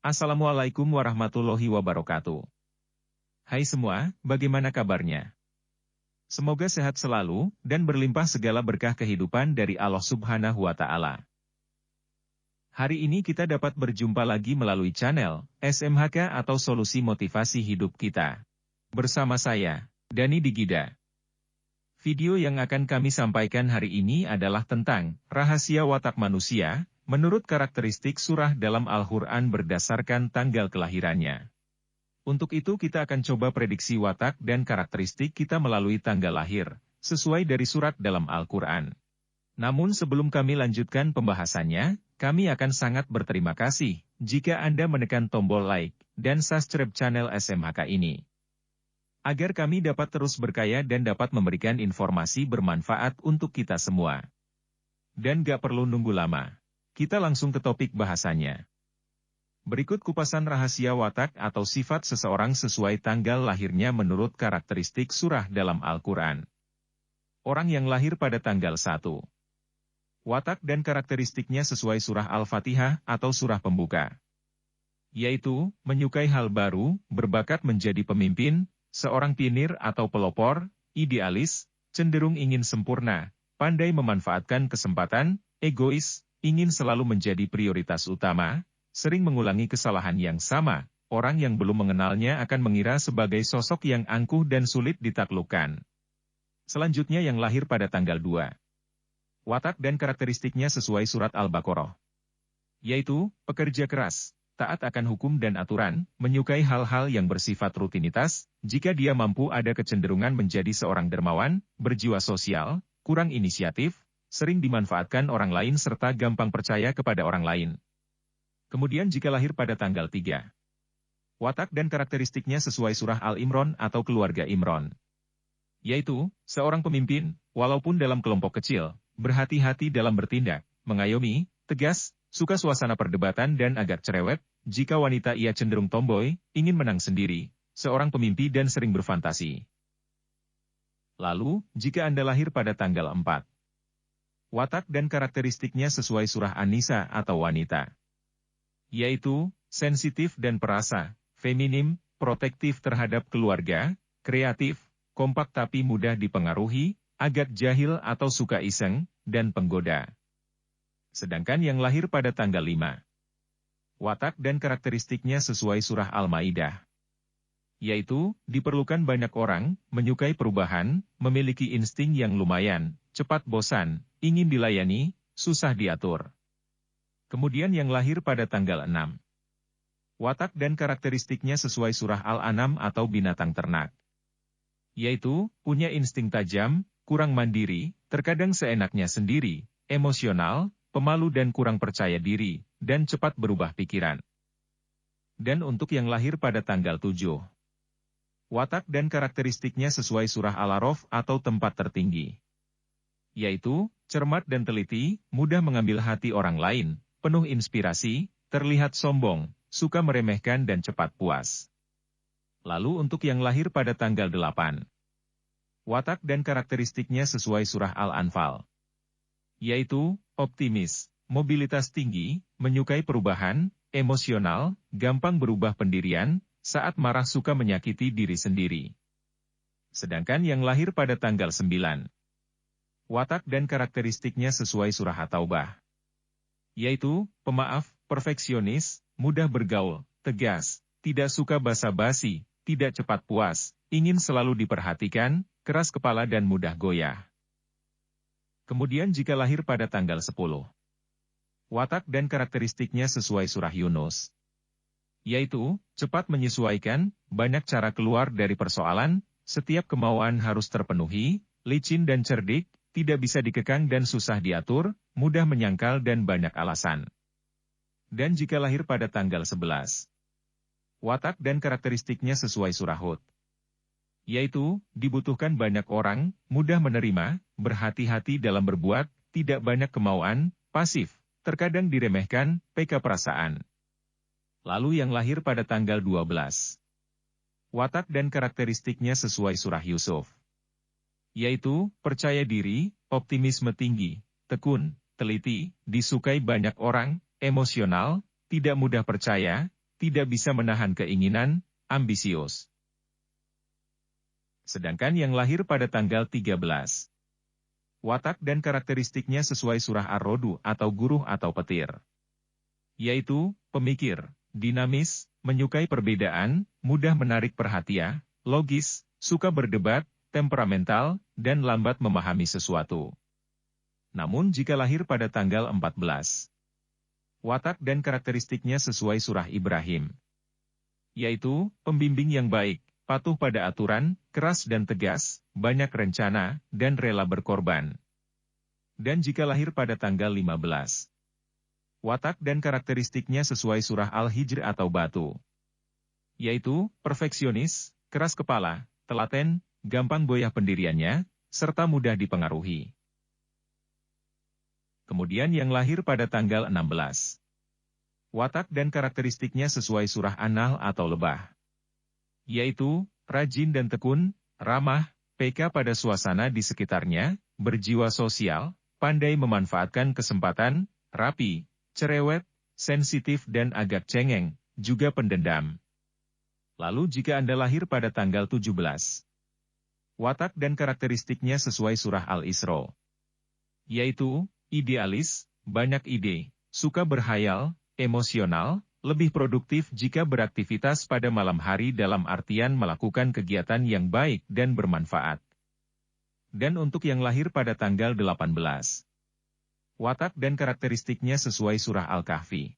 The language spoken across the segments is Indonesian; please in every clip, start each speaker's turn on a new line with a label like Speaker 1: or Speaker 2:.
Speaker 1: Assalamualaikum warahmatullahi wabarakatuh. Hai semua, bagaimana kabarnya? Semoga sehat selalu, dan berlimpah segala berkah kehidupan dari Allah Subhanahu wa Ta'ala. Hari ini kita dapat berjumpa lagi melalui channel SMHK atau Solusi Motivasi Hidup Kita. Bersama saya, Dani Digida. Video yang akan kami sampaikan hari ini adalah tentang rahasia watak manusia, menurut karakteristik surah dalam Al-Quran berdasarkan tanggal kelahirannya. Untuk itu kita akan coba prediksi watak dan karakteristik kita melalui tanggal lahir, sesuai dari surat dalam Al-Quran. Namun sebelum kami lanjutkan pembahasannya, kami akan sangat berterima kasih jika Anda menekan tombol like dan subscribe channel SMHK ini. Agar kami dapat terus berkaya dan dapat memberikan informasi bermanfaat untuk kita semua. Dan gak perlu nunggu lama. Kita langsung ke topik bahasannya. Berikut kupasan rahasia watak atau sifat seseorang sesuai tanggal lahirnya menurut karakteristik surah dalam Al-Quran. Orang yang lahir pada tanggal 1. Watak dan karakteristiknya sesuai surah Al-Fatihah atau surah pembuka. Yaitu, menyukai hal baru, berbakat menjadi pemimpin, seorang pionir atau pelopor, idealis, cenderung ingin sempurna, pandai memanfaatkan kesempatan, egois, ingin selalu menjadi prioritas utama, sering mengulangi kesalahan yang sama, orang yang belum mengenalnya akan mengira sebagai sosok yang angkuh dan sulit ditaklukkan. Selanjutnya yang lahir pada tanggal 2. Watak dan karakteristiknya sesuai surat Al-Baqarah. Yaitu, pekerja keras, taat akan hukum dan aturan, menyukai hal-hal yang bersifat rutinitas, jika dia mampu ada kecenderungan menjadi seorang dermawan, berjiwa sosial, kurang inisiatif, sering dimanfaatkan orang lain serta gampang percaya kepada orang lain. Kemudian jika lahir pada tanggal 3. Watak dan karakteristiknya sesuai surah Al-Imran atau keluarga Imran. Yaitu, seorang pemimpin, walaupun dalam kelompok kecil, berhati-hati dalam bertindak, mengayomi, tegas, suka suasana perdebatan dan agak cerewet, jika wanita ia cenderung tomboy, ingin menang sendiri, seorang pemimpi dan sering berfantasi. Lalu, jika Anda lahir pada tanggal 4. Watak dan karakteristiknya sesuai surah An-Nisa atau wanita. Yaitu, sensitif dan perasa, feminim, protektif terhadap keluarga, kreatif, kompak tapi mudah dipengaruhi, agak jahil atau suka iseng, dan penggoda. Sedangkan yang lahir pada tanggal 5. Watak dan karakteristiknya sesuai surah Al-Maidah. Yaitu, diperlukan banyak orang, menyukai perubahan, memiliki insting yang lumayan, cepat bosan, ingin dilayani, susah diatur. Kemudian yang lahir pada tanggal 6. Watak dan karakteristiknya sesuai surah Al-An'am atau binatang ternak. Yaitu, punya insting tajam, kurang mandiri, terkadang seenaknya sendiri, emosional, pemalu dan kurang percaya diri, dan cepat berubah pikiran. Dan untuk yang lahir pada tanggal 7. Watak dan karakteristiknya sesuai surah Al-A'raf atau tempat tertinggi. Yaitu, cermat dan teliti, mudah mengambil hati orang lain, penuh inspirasi, terlihat sombong, suka meremehkan dan cepat puas. Lalu untuk yang lahir pada tanggal 8. Watak dan karakteristiknya sesuai surah Al-Anfal. Yaitu, optimis, mobilitas tinggi, menyukai perubahan, emosional, gampang berubah pendirian, saat marah suka menyakiti diri sendiri. Sedangkan yang lahir pada tanggal 9. Watak dan karakteristiknya sesuai surah At-Taubah. Yaitu, pemaaf, perfeksionis, mudah bergaul, tegas, tidak suka basa-basi, tidak cepat puas, ingin selalu diperhatikan, keras kepala dan mudah goyah. Kemudian jika lahir pada tanggal 10. Watak dan karakteristiknya sesuai surah Yunus. Yaitu, cepat menyesuaikan, banyak cara keluar dari persoalan, setiap kemauan harus terpenuhi, licin dan cerdik, tidak bisa dikekang dan susah diatur, mudah menyangkal dan banyak alasan. Dan jika lahir pada tanggal 11. Watak dan karakteristiknya sesuai surah Hud. Yaitu, dibutuhkan banyak orang, mudah menerima, berhati-hati dalam berbuat, tidak banyak kemauan, pasif, terkadang diremehkan, peka perasaan. Lalu yang lahir pada tanggal 12. Watak dan karakteristiknya sesuai surah Yusuf. Yaitu, percaya diri, optimisme tinggi, tekun, teliti, disukai banyak orang, emosional, tidak mudah percaya, tidak bisa menahan keinginan, ambisius. Sedangkan yang lahir pada tanggal 13. Watak dan karakteristiknya sesuai surah Ar-Rodu atau guruh atau petir. Yaitu, pemikir, dinamis, menyukai perbedaan, mudah menarik perhatian, logis, suka berdebat, temperamental, dan lambat memahami sesuatu. Namun jika lahir pada tanggal 14. Watak dan karakteristiknya sesuai surah Ibrahim. Yaitu, pembimbing yang baik, patuh pada aturan, keras dan tegas, banyak rencana, dan rela berkorban. Dan jika lahir pada tanggal 15. Watak dan karakteristiknya sesuai surah Al-Hijr atau batu. Yaitu, perfeksionis, keras kepala, telaten, gampang goyah pendiriannya, serta mudah dipengaruhi. Kemudian yang lahir pada tanggal 16. Watak dan karakteristiknya sesuai surah An-Nahl atau lebah. Yaitu, rajin dan tekun, ramah, peka pada suasana di sekitarnya, berjiwa sosial, pandai memanfaatkan kesempatan, rapi, cerewet, sensitif dan agak cengeng, juga pendendam. Lalu jika Anda lahir pada tanggal 17. Watak dan karakteristiknya sesuai surah Al-Isra. Yaitu, idealis, banyak ide, suka berhayal, emosional, lebih produktif jika beraktivitas pada malam hari dalam artian melakukan kegiatan yang baik dan bermanfaat. Dan untuk yang lahir pada tanggal 18. Watak dan karakteristiknya sesuai surah Al-Kahfi.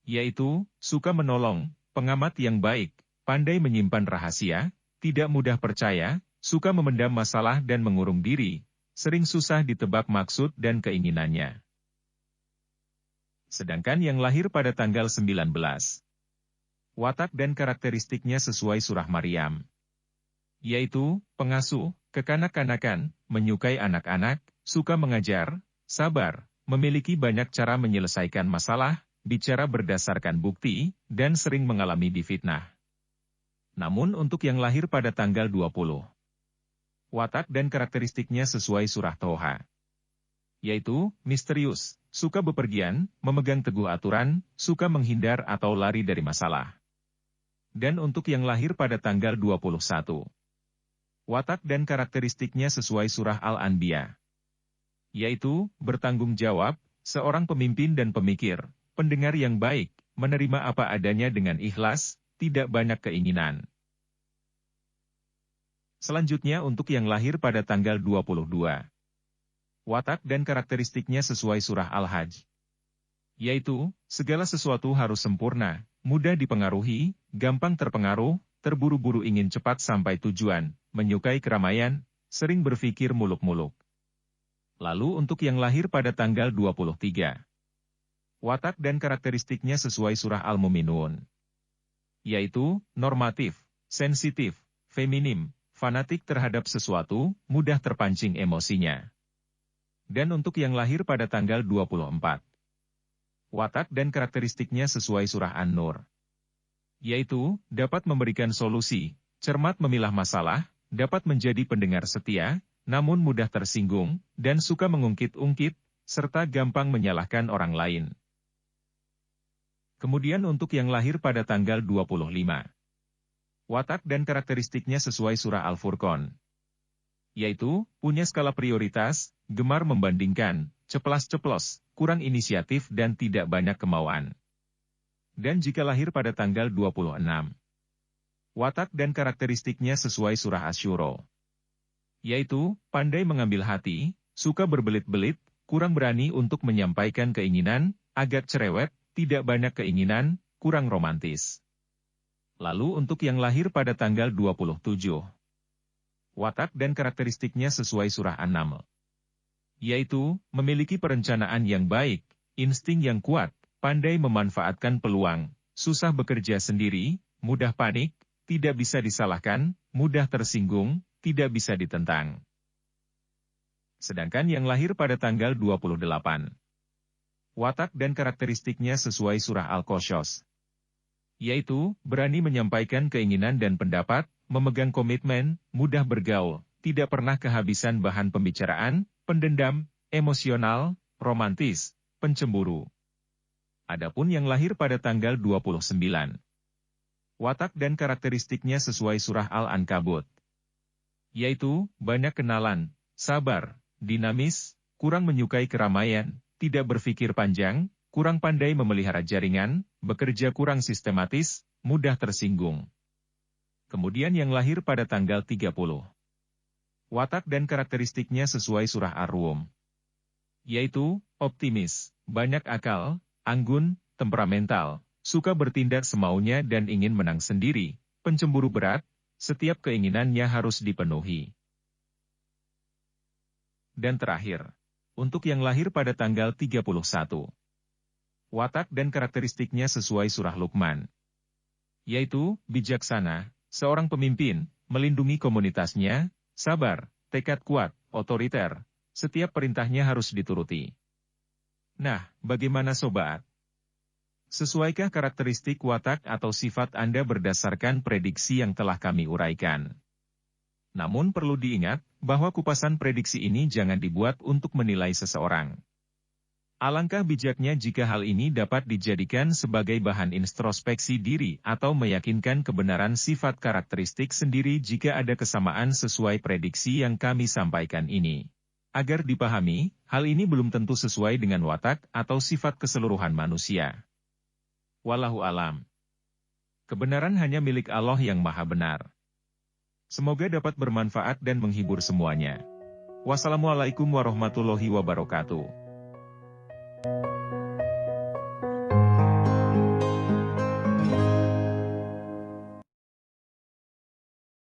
Speaker 1: Yaitu, suka menolong, pengamat yang baik, pandai menyimpan rahasia, tidak mudah percaya, suka memendam masalah dan mengurung diri, sering susah ditebak maksud dan keinginannya. Sedangkan yang lahir pada tanggal 19. Watak dan karakteristiknya sesuai surah Maryam. Yaitu, pengasuh, kekanak-kanakan, menyukai anak-anak, suka mengajar, sabar, memiliki banyak cara menyelesaikan masalah, bicara berdasarkan bukti, dan sering mengalami difitnah. Namun untuk yang lahir pada tanggal 20. Watak dan karakteristiknya sesuai surah Toha. Yaitu, misterius, suka bepergian, memegang teguh aturan, suka menghindar atau lari dari masalah. Dan untuk yang lahir pada tanggal 21. Watak dan karakteristiknya sesuai surah Al-Anbiya. Yaitu, bertanggung jawab, seorang pemimpin dan pemikir, pendengar yang baik, menerima apa adanya dengan ikhlas, tidak banyak keinginan. Selanjutnya untuk yang lahir pada tanggal 22. Watak dan karakteristiknya sesuai surah Al-Hajj. Yaitu, segala sesuatu harus sempurna, mudah dipengaruhi, gampang terpengaruh, terburu-buru ingin cepat sampai tujuan, menyukai keramaian, sering berpikir muluk-muluk. Lalu untuk yang lahir pada tanggal 23. Watak dan karakteristiknya sesuai surah Al-Mu'minun. Yaitu, normatif, sensitif, feminim, fanatik terhadap sesuatu, mudah terpancing emosinya. Dan untuk yang lahir pada tanggal 24. Watak dan karakteristiknya sesuai surah An-Nur. Yaitu, dapat memberikan solusi, cermat memilah masalah, dapat menjadi pendengar setia, namun mudah tersinggung, dan suka mengungkit-ungkit, serta gampang menyalahkan orang lain. Kemudian untuk yang lahir pada tanggal 25. Watak dan karakteristiknya sesuai surah Al-Furqan. Yaitu, punya skala prioritas, gemar membandingkan, ceplas-ceplos, kurang inisiatif dan tidak banyak kemauan. Dan jika lahir pada tanggal 26. Watak dan karakteristiknya sesuai surah Asy-Syura. Yaitu, pandai mengambil hati, suka berbelit-belit, kurang berani untuk menyampaikan keinginan, agak cerewet, tidak banyak keinginan, kurang romantis. Lalu untuk yang lahir pada tanggal 27. Watak dan karakteristiknya sesuai surah An-Naml. Yaitu, memiliki perencanaan yang baik, insting yang kuat, pandai memanfaatkan peluang, susah bekerja sendiri, mudah panik, tidak bisa disalahkan, mudah tersinggung, tidak bisa ditentang. Sedangkan yang lahir pada tanggal 28. Watak dan karakteristiknya sesuai surah Al-Qasas. Yaitu, berani menyampaikan keinginan dan pendapat, memegang komitmen, mudah bergaul, tidak pernah kehabisan bahan pembicaraan, pendendam, emosional, romantis, pencemburu. Adapun yang lahir pada tanggal 29. Watak dan karakteristiknya sesuai surah Al-Ankabut, yaitu, banyak kenalan, sabar, dinamis, kurang menyukai keramaian, tidak berpikir panjang, kurang pandai memelihara jaringan, bekerja kurang sistematis, mudah tersinggung. Kemudian yang lahir pada tanggal 30. Watak dan karakteristiknya sesuai surah Ar-Rum, yaitu, optimis, banyak akal, anggun, temperamental, suka bertindak semaunya dan ingin menang sendiri, pencemburu berat, setiap keinginannya harus dipenuhi. Dan terakhir, untuk yang lahir pada tanggal 31. Watak dan karakteristiknya sesuai surah Luqman, yaitu, bijaksana, seorang pemimpin, melindungi komunitasnya, sabar, tekad kuat, otoriter, setiap perintahnya harus dituruti. Nah, bagaimana sobat? Sesuaikah karakteristik watak atau sifat Anda berdasarkan prediksi yang telah kami uraikan? Namun perlu diingat, bahwa kupasan prediksi ini jangan dibuat untuk menilai seseorang. Alangkah bijaknya jika hal ini dapat dijadikan sebagai bahan introspeksi diri atau meyakinkan kebenaran sifat karakteristik sendiri jika ada kesamaan sesuai prediksi yang kami sampaikan ini. Agar dipahami, hal ini belum tentu sesuai dengan watak atau sifat keseluruhan manusia. Wallahu alam. Kebenaran hanya milik Allah yang Maha Benar. Semoga dapat bermanfaat dan menghibur semuanya. Wassalamualaikum warahmatullahi wabarakatuh.